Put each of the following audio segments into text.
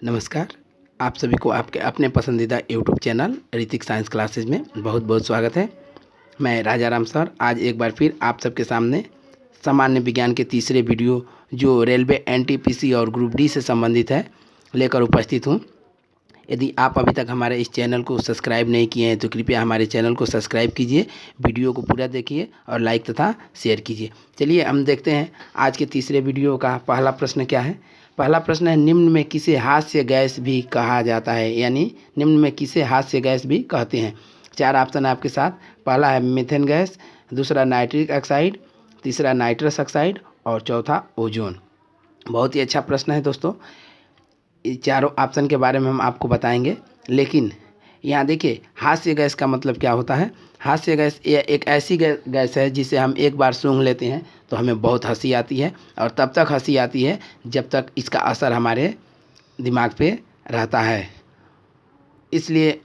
नमस्कार। आप सभी को आपके अपने पसंदीदा YouTube channel Hrithik science classes में बहुत बहुत स्वागत है। मैं राजा राम सर आज एक बार फिर आप सबके सामने सामान्य विज्ञान के तीसरे वीडियो जो रेलवे एनटीपीसी और ग्रुप डी से संबंधित है लेकर उपस्थित हूँ। यदि आप अभी तक हमारे इस चैनल को सब्सक्राइब नहीं किए हैं तो कृपया हमारे चैनल को सब्सक्राइब कीजिए, वीडियो को पूरा देखिए और लाइक तथा शेयर कीजिए। चलिए हम देखते हैं आज के तीसरे वीडियो का पहला प्रश्न क्या है। पहला प्रश्न है, निम्न में किसे हास्य गैस भी कहा जाता है, यानी निम्न में किसे हास्य गैस भी कहते हैं। चार ऑप्शन है आपके साथ। पहला है मीथेन गैस, दूसरा नाइट्रिक ऑक्साइड, तीसरा नाइट्रस ऑक्साइड और चौथा ओजोन। बहुत ही अच्छा प्रश्न है दोस्तों। चारों ऑप्शन के बारे में हम आपको बताएंगे, लेकिन यहाँ देखिए हास्य गैस का मतलब क्या होता है। हास्य गैस ये एक ऐसी गैस है जिसे हम एक बार सूंघ लेते हैं तो हमें बहुत हंसी आती है और तब तक हंसी आती है जब तक इसका असर हमारे दिमाग पे रहता है, इसलिए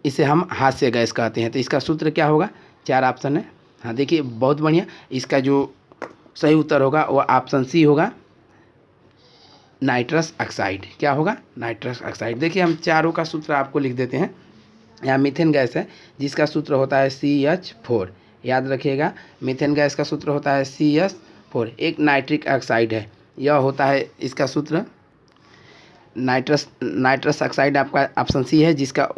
इसे हम हास्य गैस कहते हैं। तो इसका सूत्र क्या होगा, चार ऑप्शन है। हाँ देखिए बहुत बढ़िया, इसका जो सही उत्तर होगा वो ऑप्शन सी होगा, नाइट्रस ऑक्साइड। क्या होगा, नाइट्रस ऑक्साइड। देखिए हम चारों का सूत्र आपको लिख देते हैं। यहाँ मीथेन गैस है जिसका सूत्र होता है CH4, याद रखिएगा। मीथेन गैस का सूत्र होता है CH4। एक नाइट्रिक ऑक्साइड है, यह होता है इसका सूत्र नाइट्रस ऑक्साइड आपका ऑप्शन सी है, जिसका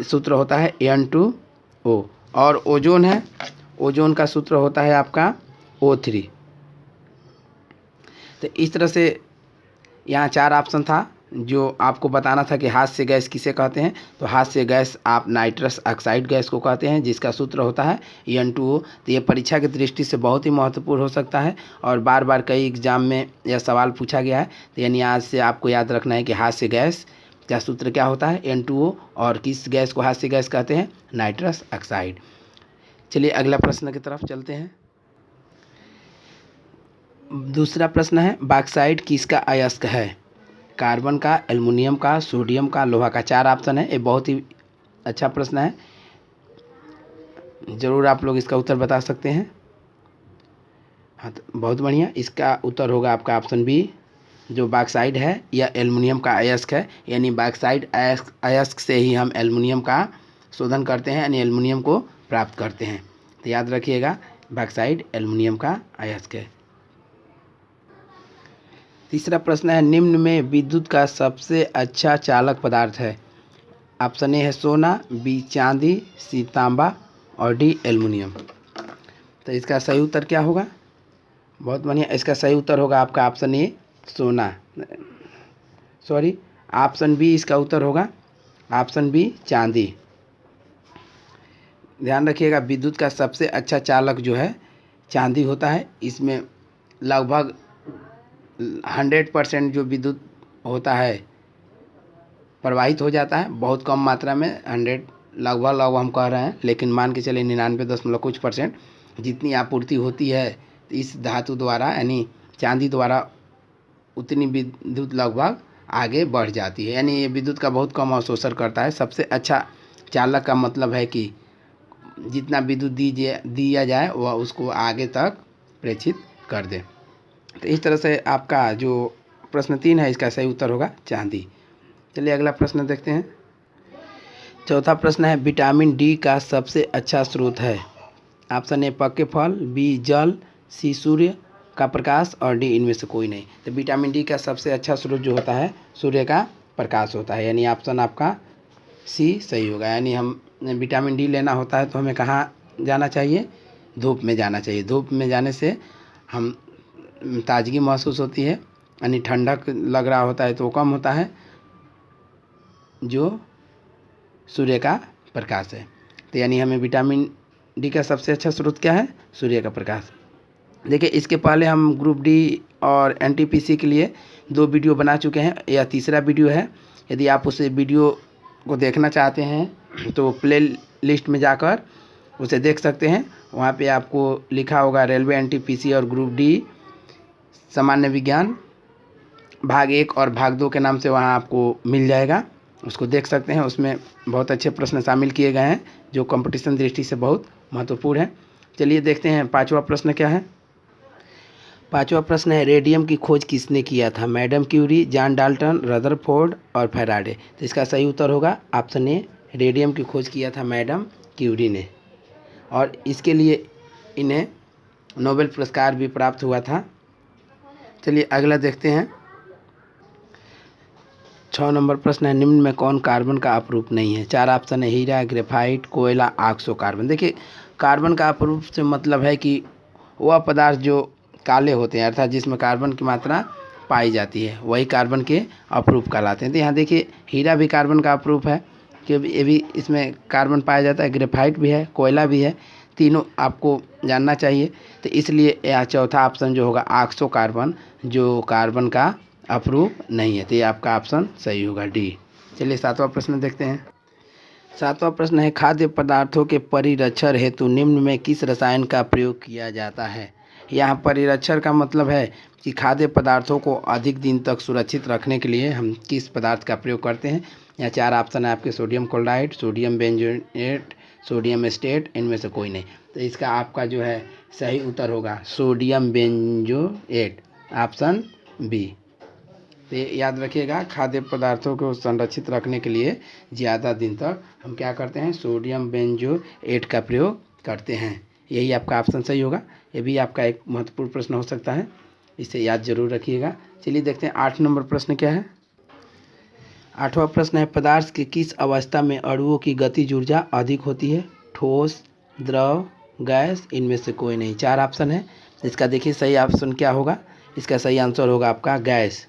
सूत्र होता है N2O। और ओजोन है, ओजोन का सूत्र होता है आपका O3। तो इस तरह से यहाँ चार ऑप्शन था जो आपको बताना था कि हास्य गैस किसे कहते हैं। तो हास्य गैस आप नाइट्रस ऑक्साइड गैस को कहते हैं, जिसका सूत्र होता है N2O। तो ये परीक्षा की दृष्टि से बहुत ही महत्वपूर्ण हो सकता है और बार बार कई एग्जाम में यह सवाल पूछा गया है। तो यानी आज से आपको याद रखना है कि हास्य गैस का सूत्र क्या होता है, N2O, और किस गैस को हास्य गैस कहते हैं, नाइट्रस ऑक्साइड। चलिए अगला प्रश्न की तरफ चलते हैं। दूसरा प्रश्न है, बॉक्साइट किसका अयस्क है, कार्बन का, एल्युमिनियम का, सोडियम का, लोहा का। चार ऑप्शन है। ये बहुत ही अच्छा प्रश्न है, ज़रूर आप लोग इसका उत्तर बता सकते हैं। हाँ तो बहुत बढ़िया, इसका उत्तर होगा आपका ऑप्शन बी, जो बॉक्साइट है यह एल्युमिनियम का अयस्क है। यानी बॉक्साइट अयस्क से ही हम एल्युमिनियम का शोधन करते हैं, यानी एल्युमिनियम को प्राप्त करते हैं। तो याद रखिएगा बॉक्साइट एल्युमिनियम का अयस्क है। तीसरा प्रश्न है, निम्न में विद्युत का सबसे अच्छा चालक पदार्थ है। ऑप्शन ए है सोना, बी चांदी, सी तांबा और डी एल्युमिनियम। तो इसका सही उत्तर क्या होगा, बहुत बढ़िया, इसका सही उत्तर होगा आपका ऑप्शन ए सोना, सॉरी ऑप्शन बी इसका उत्तर होगा, ऑप्शन बी चांदी। ध्यान रखिएगा विद्युत का सबसे अच्छा चालक जो है चांदी होता है। इसमें लगभग 100% जो विद्युत होता है प्रवाहित हो जाता है, बहुत कम मात्रा में 100 लगभग हम कह रहे हैं, लेकिन मान के चले 99.कुछ% जितनी आपूर्ति होती है इस धातु द्वारा यानी चांदी द्वारा, उतनी विद्युत लगभग आगे बढ़ जाती है। यानी ये विद्युत का बहुत कम अवशोषण करता है। सबसे अच्छा चालक का मतलब है कि जितना विद्युत दिया जाए वह उसको आगे तक प्रेषित कर दे। तो इस तरह से आपका जो प्रश्न 3 है इसका सही उत्तर होगा चांदी। चलिए अगला प्रश्न देखते हैं। चौथा प्रश्न है, विटामिन डी का सबसे अच्छा स्रोत है। ऑप्शन ए पके फल, बी जल, सी सूर्य का प्रकाश और डी इनमें से कोई नहीं। तो विटामिन डी का सबसे अच्छा स्रोत जो होता है सूर्य का प्रकाश होता है, यानी ऑप्शन आपका सी सही होगा। यानी हम विटामिन डी लेना होता है तो हमें कहाँ जाना चाहिए, धूप में जाना चाहिए। धूप में जाने से हम ताजगी महसूस होती है, यानी ठंडक लग रहा होता है तो कम होता है जो सूर्य का प्रकाश है। तो यानी हमें विटामिन डी का सबसे अच्छा स्रोत क्या है, सूर्य का प्रकाश। देखिए इसके पहले हम ग्रुप डी और एनटीपीसी के लिए 2 वीडियो बना चुके हैं, यह तीसरा वीडियो है। यदि आप उस वीडियो को देखना चाहते हैं तो प्ले लिस्ट में जाकर उसे देख सकते हैं। वहाँ पे आपको लिखा होगा रेलवे एनटीपीसी और ग्रुप डी सामान्य विज्ञान भाग 1 और भाग 2 के नाम से वहाँ आपको मिल जाएगा, उसको देख सकते हैं। उसमें बहुत अच्छे प्रश्न शामिल किए गए हैं जो कंपटीशन दृष्टि से बहुत महत्वपूर्ण है। चलिए देखते हैं 5वां प्रश्न क्या है। पांचवा प्रश्न है रेडियम की खोज किसने किया था? Madam Curie, John Dalton, Rutherford और फैराडे। तो इसका सही उत्तर होगा ऑप्शन ए, रेडियम की खोज किया था मैडम क्यूरी ने, और इसके लिए इन्हें नोबेल पुरस्कार भी प्राप्त हुआ था। चलिए अगला देखते हैं। 6 नंबर प्रश्न है निम्न में कौन कार्बन का अपरूप नहीं है? 4 ऑप्शन है हीरा, ग्रेफाइट, कोयला, ऑक्सो कार्बन। देखिए कार्बन का अपरूप से मतलब है कि वह पदार्थ जो काले होते हैं अर्थात जिसमें कार्बन की मात्रा पाई जाती है वही कार्बन के अपरूप कहलाते हैं। तो यहाँ देखिए हीरा भी कार्बन का अपरूप है कि ये भी इसमें कार्बन पाया जाता है, ग्रेफाइट भी है, कोयला भी है, तीनों आपको जानना चाहिए। तो इसलिए यह चौथा ऑप्शन जो होगा ऑक्सो कार्बन जो कार्बन का अपरूप नहीं है। तो ये आपका ऑप्शन सही होगा डी। चलिए 7वां प्रश्न देखते हैं। 7वां प्रश्न है खाद्य पदार्थों के परिरक्षण हेतु निम्न में किस रसायन का प्रयोग किया जाता है? यहाँ परिरक्षण का मतलब है कि खाद्य पदार्थों को अधिक दिन तक सुरक्षित रखने के लिए हम किस पदार्थ का प्रयोग करते हैं। यहाँ 4 ऑप्शन है आपके sodium chloride, sodium benzoate, sodium estate, इनमें से कोई नहीं। तो इसका आपका जो है सही उत्तर होगा सोडियम बेंजोएट, ऑप्शन बी। तो याद रखिएगा खाद्य पदार्थों को संरक्षित रखने के लिए ज़्यादा दिन तक हम क्या करते हैं? सोडियम बेंजोएट का प्रयोग करते हैं। यही आपका ऑप्शन सही होगा। ये भी आपका एक महत्वपूर्ण प्रश्न हो सकता है, इसे याद जरूर रखिएगा। चलिए देखते हैं 8 नंबर प्रश्न क्या है। 8वां प्रश्न है पदार्थ के किस अवस्था में अणुओं की गतिज ऊर्जा अधिक होती है? ठोस, द्रव, गैस, इनमें से कोई नहीं। 4 ऑप्शन है, इसका देखिए सही ऑप्शन क्या होगा। इसका सही आंसर होगा आपका गैस,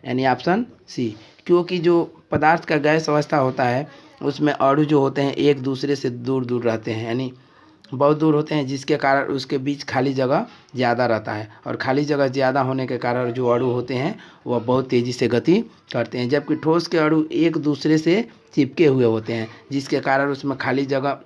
यानी ऑप्शन सी। क्योंकि जो पदार्थ का गैस अवस्था होता है उसमें अणु जो होते हैं एक दूसरे से दूर दूर रहते हैं, यानी बहुत दूर होते हैं, जिसके कारण उसके बीच खाली जगह ज़्यादा रहता है, और खाली जगह ज़्यादा होने के कारण जो अणु होते हैं वह बहुत तेज़ी से गति करते हैं। जबकि ठोस के अणु एक दूसरे से चिपके हुए होते हैं, जिसके कारण उसमें खाली जगह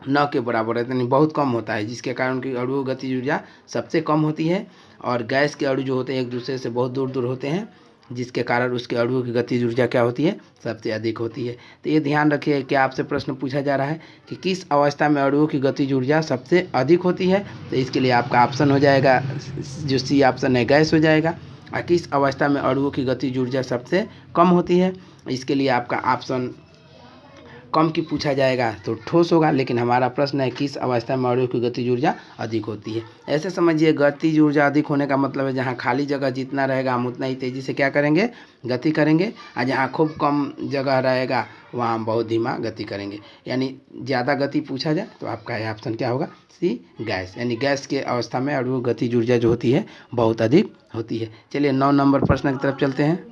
न के बराबर रहता है, यानी बहुत कम होता है, जिसके कारण उनकी अणु गतिज ऊर्जा सबसे कम होती है। और गैस के अणु जो होते हैं एक दूसरे से बहुत दूर दूर होते हैं, जिसके कारण उसके अणुओं की गतिज ऊर्जा क्या होती है? सबसे अधिक होती है। तो ये ध्यान रखिए कि आपसे प्रश्न पूछा जा रहा है कि किस अवस्था में अणुओं की गतिज ऊर्जा सबसे अधिक होती है। तो इसके लिए आपका ऑप्शन हो जाएगा जो सी ऑप्शन है गैस हो जाएगा। और किस अवस्था में अणुओं की गतिज ऊर्जा सबसे कम होती है, इसके लिए आपका ऑप्शन कम की पूछा जाएगा तो ठोस होगा, लेकिन हमारा प्रश्न है किस अवस्था में अणुओं की गतिज ऊर्जा अधिक होती है। ऐसे समझिए गतिज ऊर्जा अधिक होने का मतलब है जहाँ खाली जगह जितना रहेगा हम उतना ही तेज़ी से क्या करेंगे? गति करेंगे, और जहाँ खूब कम जगह रहेगा वहाँ हम बहुत धीमा गति करेंगे। यानी ज़्यादा गति पूछा जाए तो आपका यह ऑप्शन क्या होगा? सी गैस, यानी गैस के अवस्था में अणुओं की गतिज ऊर्जा जो होती है बहुत अधिक होती है। चलिए 9 नंबर प्रश्न की तरफ चलते हैं।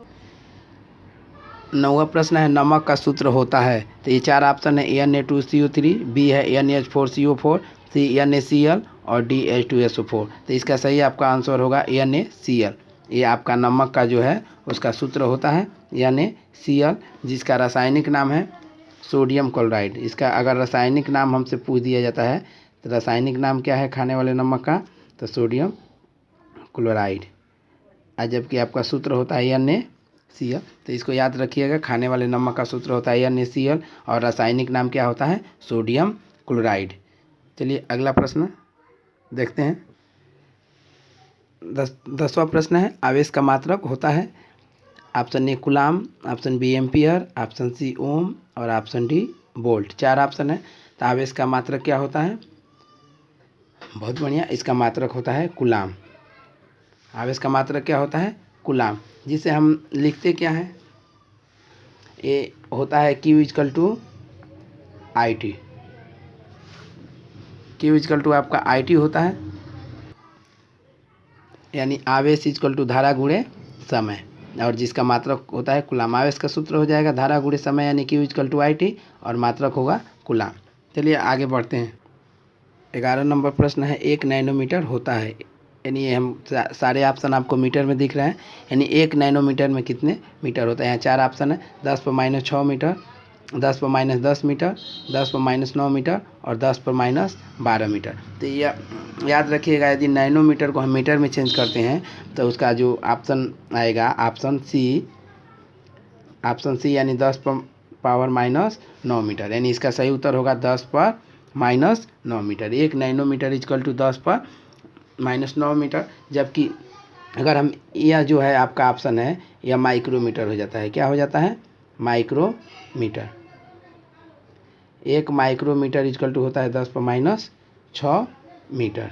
9वां प्रश्न है नमक का सूत्र होता है। तो ये 4 ऑप्शन है Na2CO3, बी है NH4CO4, सी NaCl और डी H2SO4। तो इसका सही आपका आंसर होगा NaCl। ये आपका नमक का जो है उसका सूत्र होता है NaCl, जिसका रासायनिक नाम है सोडियम क्लोराइड। इसका अगर रासायनिक नाम हमसे पूछ दिया जाता है तो रासायनिक नाम क्या है खाने वाले नमक का? तो सोडियम क्लोराइड। जबकि आपका सूत्र होता है NaCl। तो इसको याद रखिएगा, खाने वाले नमक का सूत्र होता है NaCl और रासायनिक नाम क्या होता है? Sodium chloride. चलिए अगला प्रश्न देखते हैं। 10वां प्रश्न है आवेश का मात्रक होता है। Option A coulomb, option B ampere, option C ohm और ऑप्शन डी वोल्ट। 4 ऑप्शन है। तो आवेश का मात्रक क्या होता है? बहुत बढ़िया, इसका मात्रक होता है कूलाम। आवेश का मात्रक क्या होता है? कूलाम, जिसे हम लिखते क्या है? ये होता है Q = IT। Q = आपका IT होता है, यानी आवेश = धारा गुणे समय, और जिसका मात्रक होता है कूलाम। आवेश का सूत्र हो जाएगा धारा गुणे समय, यानी Q = IT और मात्रक होगा कूलाम। चलिए आगे बढ़ते हैं। 11 नंबर प्रश्न है 1 नैनोमीटर होता है, यानी ये हम सारे ऑप्शन आपको मीटर में दिख रहे हैं, यानी 1 नैनोमीटर में कितने मीटर होता है। यहाँ 4 ऑप्शन है 10⁻⁻⁶ मीटर, 10⁻10 मीटर, 10⁻9 मीटर और 10⁻12 मीटर। तो ये याद रखिएगा, यदि नैनोमीटर को हम मीटर में चेंज करते हैं तो उसका जो ऑप्शन आएगा ऑप्शन सी, यानी 10⁻⁹ मीटर, यानी इसका सही उत्तर होगा 10⁻⁹ मीटर। 1 नैनोमीटर = -9 मीटर, जबकि अगर हम यह जो है आपका ऑप्शन है यह माइक्रोमीटर हो जाता है। क्या हो जाता है? माइक्रोमीटर। 1 माइक्रोमीटर इक्वल टू होता है 10⁻6 मीटर।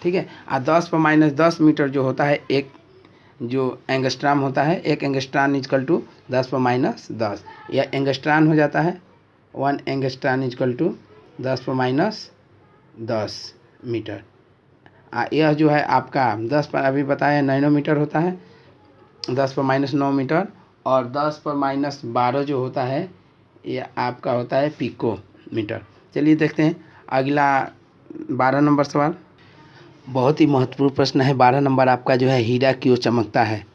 ठीक है। और 10⁻10 मीटर जो होता है, एक जो एंगस्ट्राम होता है, 1 एंगस्ट्राम इक्वल टू 10⁻10, यह एंगस्ट्रान हो जाता है। 1 एंगस्ट्रान इक्वल टू 10⁻10 मीटर। यह जो है आपका 10 पर अभी बताया नैनोमीटर होता है, 10⁻9 मीटर, और 10⁻12 जो होता है यह आपका होता है पिकोमीटर। चलिए देखते हैं अगला 12 नंबर सवाल। बहुत ही महत्वपूर्ण प्रश्न है 12 नंबर आपका जो है, हीरा क्यों चमकता है?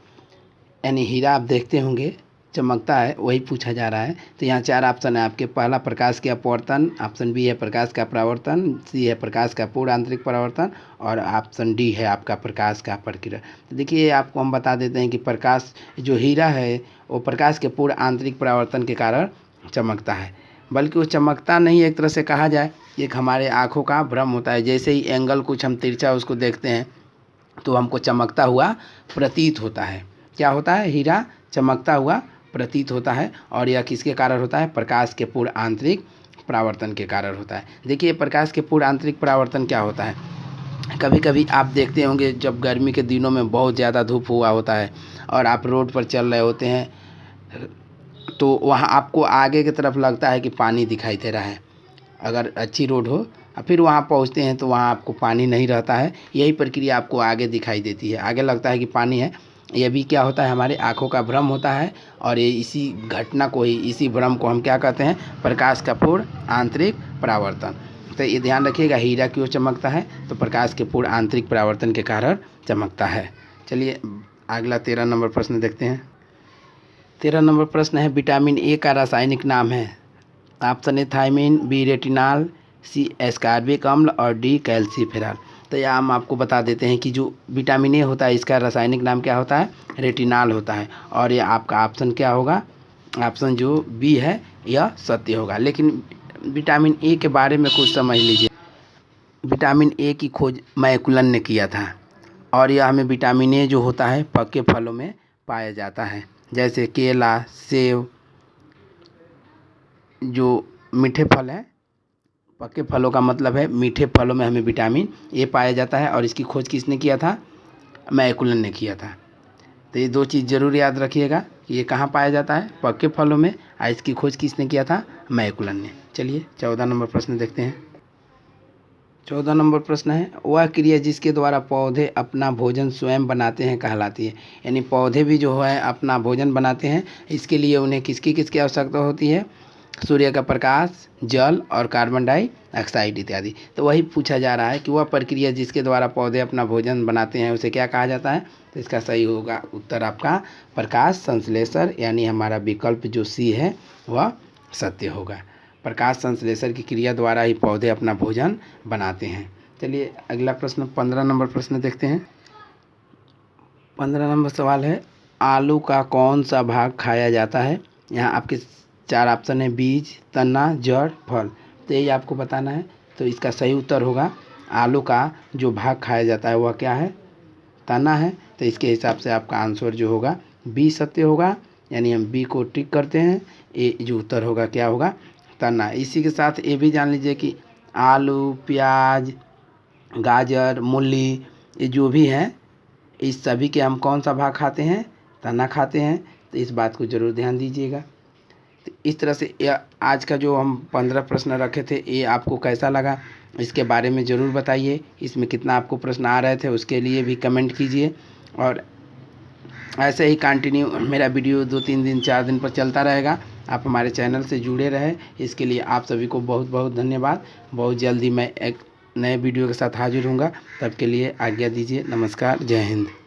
यानी हीरा आप देखते होंगे चमकता है, वही पूछा जा रहा है। तो यहाँ 4 ऑप्शन है आपके। पहला प्रकाश के अपवर्तन, ऑप्शन बी है प्रकाश का परावर्तन, सी है प्रकाश का पूर्ण आंतरिक परावर्तन, और ऑप्शन डी है आपका प्रकाश का प्रकीर्णन। तो देखिए आपको हम बता देते हैं कि प्रकाश जो हीरा है वो प्रकाश के पूर्ण आंतरिक परावर्तन के कारण चमकता है। बल्कि वो चमकता नहीं, एक तरह से कहा जाए एक हमारे आँखों का भ्रम होता है। जैसे ही एंगल कुछ हम तिरछा उसको देखते हैं तो हमको चमकता हुआ प्रतीत होता है। क्या होता है? हीरा चमकता हुआ प्रतीत होता है। और यह किसके कारण होता है? प्रकाश के पूर्ण आंतरिक परावर्तन के कारण होता है। देखिए प्रकाश के पूर्ण आंतरिक परावर्तन क्या होता है? कभी कभी आप देखते होंगे जब गर्मी के दिनों में बहुत ज़्यादा धूप हुआ होता है और आप रोड पर चल रहे होते हैं, तो वहाँ आपको आगे की तरफ लगता है कि पानी दिखाई दे रहा है, अगर अच्छी रोड हो। और फिर वहाँ पहुँचते हैं तो वहाँ आपको पानी नहीं रहता है। यही प्रक्रिया आपको आगे दिखाई देती है, आगे लगता है कि पानी है। यह भी क्या होता है? हमारे आँखों का भ्रम होता है। और ये इसी घटना को ही, इसी भ्रम को हम क्या कहते हैं? प्रकाश का पूर्ण आंतरिक परावर्तन। तो ये ध्यान रखिएगा, हीरा क्यों चमकता है? तो प्रकाश के पूर्ण आंतरिक परावर्तन के कारण चमकता है। चलिए अगला 13 नंबर प्रश्न देखते हैं। 13 नंबर प्रश्न है, विटामिन ए का रासायनिक नाम है। Option A thiamine, B retinol, C ascorbic अम्ल, और डी कैल्सीफेरॉल। तो यह हम आपको बता देते हैं कि जो विटामिन ए होता है इसका रासायनिक नाम क्या होता है? रेटिनॉल होता है। और ये आपका ऑप्शन क्या होगा? ऑप्शन जो बी है यह सत्य होगा। लेकिन विटामिन ए के बारे में कुछ समझ लीजिए। विटामिन ए की खोज मैकुलन ने किया था, और यह हमें विटामिन ए जो होता है पके फलों में पाया जाता है, जैसे केला, सेब, जो मीठे फल हैं। पके फलों का मतलब है मीठे फलों में हमें विटामिन ए पाया जाता है। और इसकी खोज किसने किया था? मैकुलन ने किया था। तो ये 2 चीज़ ज़रूर याद रखिएगा कि ये कहाँ पाया जाता है? पके फलों में। और इसकी खोज किसने किया था? मैकुलन ने। चलिए 14 नंबर प्रश्न देखते हैं। 14 नंबर प्रश्न है, वह क्रिया जिसके द्वारा पौधे अपना भोजन स्वयं बनाते हैं कहलाती है। यानी पौधे भी जो है अपना भोजन बनाते हैं, इसके लिए उन्हें किसकी आवश्यकता होती है? सूर्य का प्रकाश, जल और कार्बन डाइऑक्साइड इत्यादि। तो वही पूछा जा रहा है कि वह प्रक्रिया जिसके द्वारा पौधे अपना भोजन बनाते हैं उसे क्या कहा जाता है? तो इसका सही होगा उत्तर आपका प्रकाश संश्लेषण, यानी हमारा विकल्प जो सी है वह सत्य होगा। प्रकाश संश्लेषण की क्रिया द्वारा ही पौधे अपना भोजन बनाते हैं। चलिए अगला प्रश्न 15 नंबर प्रश्न देखते हैं। 15 नंबर सवाल है, आलू का कौन सा भाग खाया जाता है? यहाँ आपके 4 ऑप्शन है, बीज, तना, जड़, फल। तो यही आपको बताना है। तो इसका सही उत्तर होगा आलू का जो भाग खाया जाता है वह क्या है? तना है। तो इसके हिसाब से आपका आंसर जो होगा बी सत्य होगा, यानी हम बी को टिक करते हैं। ए जो उत्तर होगा क्या होगा? तना। इसी के साथ ये भी जान लीजिए कि आलू, प्याज, गाजर, मूली, ये जो भी हैं इस सभी के हम कौन सा भाग खाते हैं? तना खाते हैं। तो इस बात को ज़रूर ध्यान दीजिएगा। तो इस तरह से यह आज का जो हम 15 प्रश्न रखे थे ये आपको कैसा लगा इसके बारे में ज़रूर बताइए। इसमें कितना आपको प्रश्न आ रहे थे उसके लिए भी कमेंट कीजिए। और ऐसे ही कंटिन्यू मेरा वीडियो 2-3 दिन 4 दिन पर चलता रहेगा। आप हमारे चैनल से जुड़े रहें, इसके लिए आप सभी को बहुत बहुत धन्यवाद। बहुत जल्दी मैं एक नए वीडियो के साथ हाजिर होऊंगा, तब के लिए आज्ञा दीजिए। नमस्कार, जय हिंद।